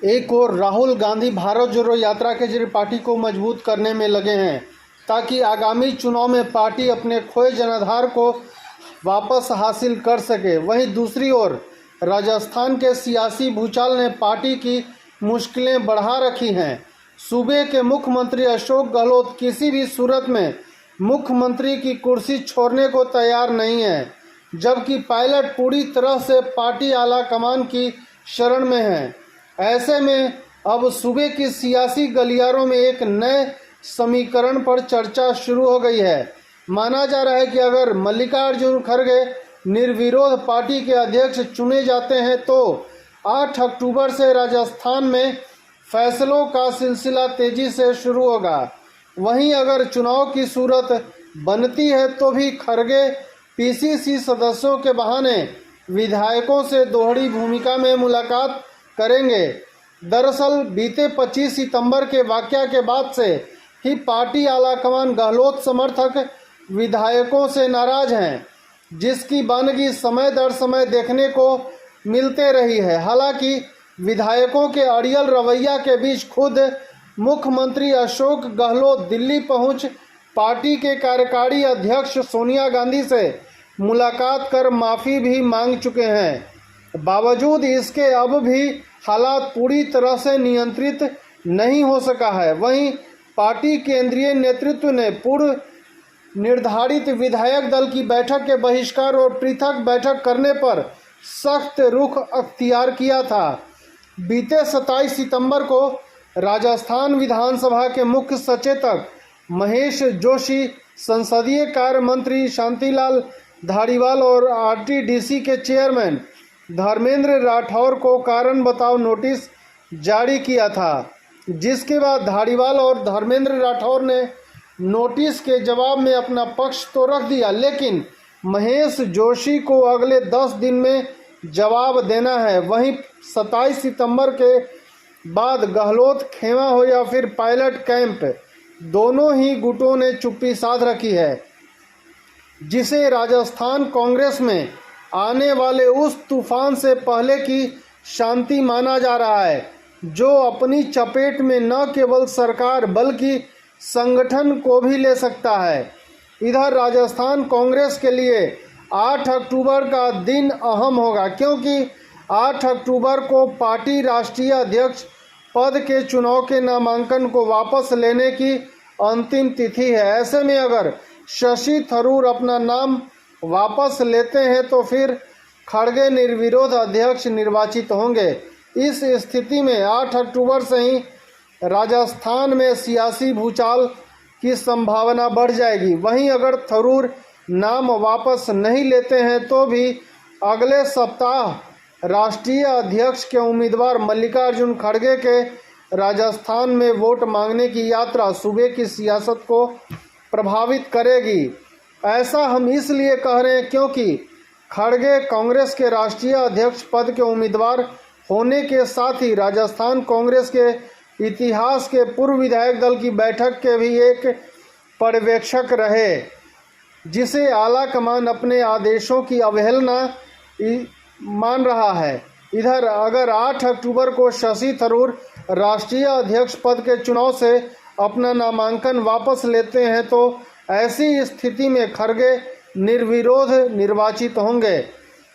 एक ओर राहुल गांधी भारत जोड़ो यात्रा के जरिए पार्टी को मजबूत करने में लगे हैं ताकि आगामी चुनाव में पार्टी अपने खोए जनाधार को वापस हासिल कर सके। वहीं दूसरी ओर राजस्थान के सियासी भूचाल ने पार्टी की मुश्किलें बढ़ा रखी हैं। सूबे के मुख्यमंत्री अशोक गहलोत किसी भी सूरत में मुख्यमंत्री की कुर्सी छोड़ने को तैयार नहीं है, जबकि पायलट पूरी तरह से पार्टी आला कमान की शरण में है। ऐसे में अब सूबे की सियासी गलियारों में एक नए समीकरण पर चर्चा शुरू हो गई है। माना जा रहा है कि अगर मल्लिकार्जुन खड़गे निर्विरोध पार्टी के अध्यक्ष चुने जाते हैं तो 8 अक्टूबर से राजस्थान में फैसलों का सिलसिला तेजी से शुरू होगा। वहीं अगर चुनाव की सूरत बनती है तो भी खड़गे पीसीसी सदस्यों के बहाने विधायकों से दोहरी भूमिका में मुलाकात करेंगे। दरअसल बीते 25 सितंबर के वाकया के बाद से ही पार्टी आलाकमान गहलोत समर्थक विधायकों से नाराज हैं, जिसकी बानगी समय दर समय देखने को मिलते रही है। हालांकि विधायकों के अड़ियल रवैया के बीच खुद मुख्यमंत्री अशोक गहलोत दिल्ली पहुंच पार्टी के कार्यकारी अध्यक्ष सोनिया गांधी से मुलाकात कर माफ़ी भी मांग चुके हैं। बावजूद इसके अब भी हालात पूरी तरह से नियंत्रित नहीं हो सका है। वहीं पार्टी केंद्रीय नेतृत्व ने पूर्व निर्धारित विधायक दल की बैठक के बहिष्कार और पृथक बैठक करने पर सख्त रुख अख्तियार किया था। बीते 27 सितंबर को राजस्थान विधानसभा के मुख्य सचेतक महेश जोशी, संसदीय कार्य मंत्री शांतिलाल धारीवाल और आरटीडीसी के चेयरमैन धर्मेंद्र राठौर को कारण बताओ नोटिस जारी किया था, जिसके बाद धारीवाल और धर्मेंद्र राठौर ने नोटिस के जवाब में अपना पक्ष तो रख दिया, लेकिन महेश जोशी को अगले 10 दिन में जवाब देना है। वहीं 27 सितंबर के बाद गहलोत खेमा हो या फिर पायलट कैंप, दोनों ही गुटों ने चुप्पी साध रखी है, जिसे राजस्थान कांग्रेस में आने वाले उस तूफान से पहले की शांति माना जा रहा है, जो अपनी चपेट में न केवल सरकार बल्कि संगठन को भी ले सकता है। इधर राजस्थान कांग्रेस के लिए 8 अक्टूबर का दिन अहम होगा, क्योंकि 8 अक्टूबर को पार्टी राष्ट्रीय अध्यक्ष पद के चुनाव के नामांकन को वापस लेने की अंतिम तिथि है। ऐसे में अगर शशि थरूर अपना नाम वापस लेते हैं तो फिर खड़गे निर्विरोध अध्यक्ष निर्वाचित होंगे। इस स्थिति में 8 अक्टूबर से ही राजस्थान में सियासी भूचाल की संभावना बढ़ जाएगी। वहीं अगर थरूर नाम वापस नहीं लेते हैं तो भी अगले सप्ताह राष्ट्रीय अध्यक्ष के उम्मीदवार मल्लिकार्जुन खड़गे के राजस्थान में वोट मांगने की यात्रा सूबे की सियासत को प्रभावित करेगी। ऐसा हम इसलिए कह रहे हैं क्योंकि खड़गे कांग्रेस के राष्ट्रीय अध्यक्ष पद के उम्मीदवार होने के साथ ही राजस्थान कांग्रेस के इतिहास के पूर्व विधायक दल की बैठक के भी एक पर्यवेक्षक रहे, जिसे आला कमान अपने आदेशों की अवहेलना मान रहा है। इधर अगर 8 अक्टूबर को शशि थरूर राष्ट्रीय अध्यक्ष पद के चुनाव से अपना नामांकन वापस लेते हैं तो ऐसी स्थिति में खड़गे निर्विरोध निर्वाचित होंगे।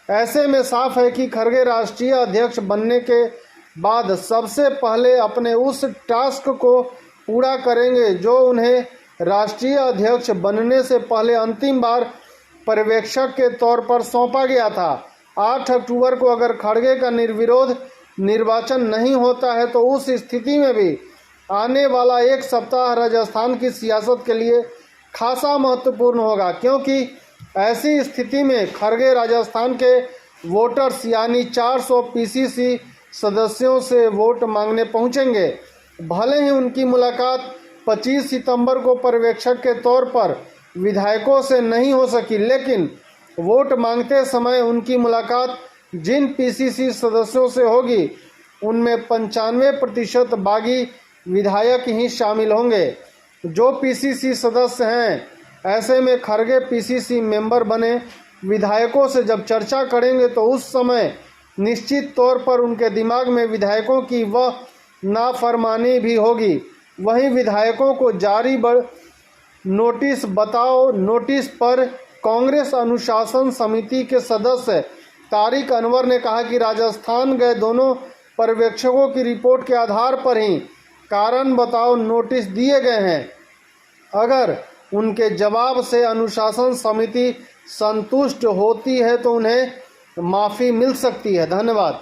ऐसे में साफ है कि खड़गे राष्ट्रीय अध्यक्ष बनने के बाद सबसे पहले अपने उस टास्क को पूरा करेंगे जो उन्हें राष्ट्रीय अध्यक्ष बनने से पहले अंतिम बार पर्यवेक्षक के तौर पर सौंपा गया था। 8 अक्टूबर को अगर खड़गे का निर्विरोध निर्वाचन नहीं होता है तो उस स्थिति में भी आने वाला एक सप्ताह राजस्थान की सियासत के लिए खासा महत्वपूर्ण होगा, क्योंकि ऐसी स्थिति में खड़गे राजस्थान के वोटर्स यानी 400 पीसीसी सदस्यों से वोट मांगने पहुंचेंगे। भले ही उनकी मुलाकात 25 सितंबर को पर्यवेक्षक के तौर पर विधायकों से नहीं हो सकी, लेकिन वोट मांगते समय उनकी मुलाकात जिन पीसीसी सदस्यों से होगी उनमें 95% बागी विधायक ही शामिल होंगे जो पीसीसी सदस्य हैं। ऐसे में खड़गे पीसीसी मेंबर बने विधायकों से जब चर्चा करेंगे तो उस समय निश्चित तौर पर उनके दिमाग में विधायकों की वह नाफरमानी भी होगी। वहीं विधायकों को जारी नोटिस पर कांग्रेस अनुशासन समिति के सदस्य तारिक अनवर ने कहा कि राजस्थान गए दोनों पर्यवेक्षकों की रिपोर्ट के आधार पर ही कारण बताओ नोटिस दिए गए हैं। अगर उनके जवाब से अनुशासन समिति संतुष्ट होती है तो उन्हें माफ़ी मिल सकती है। धन्यवाद।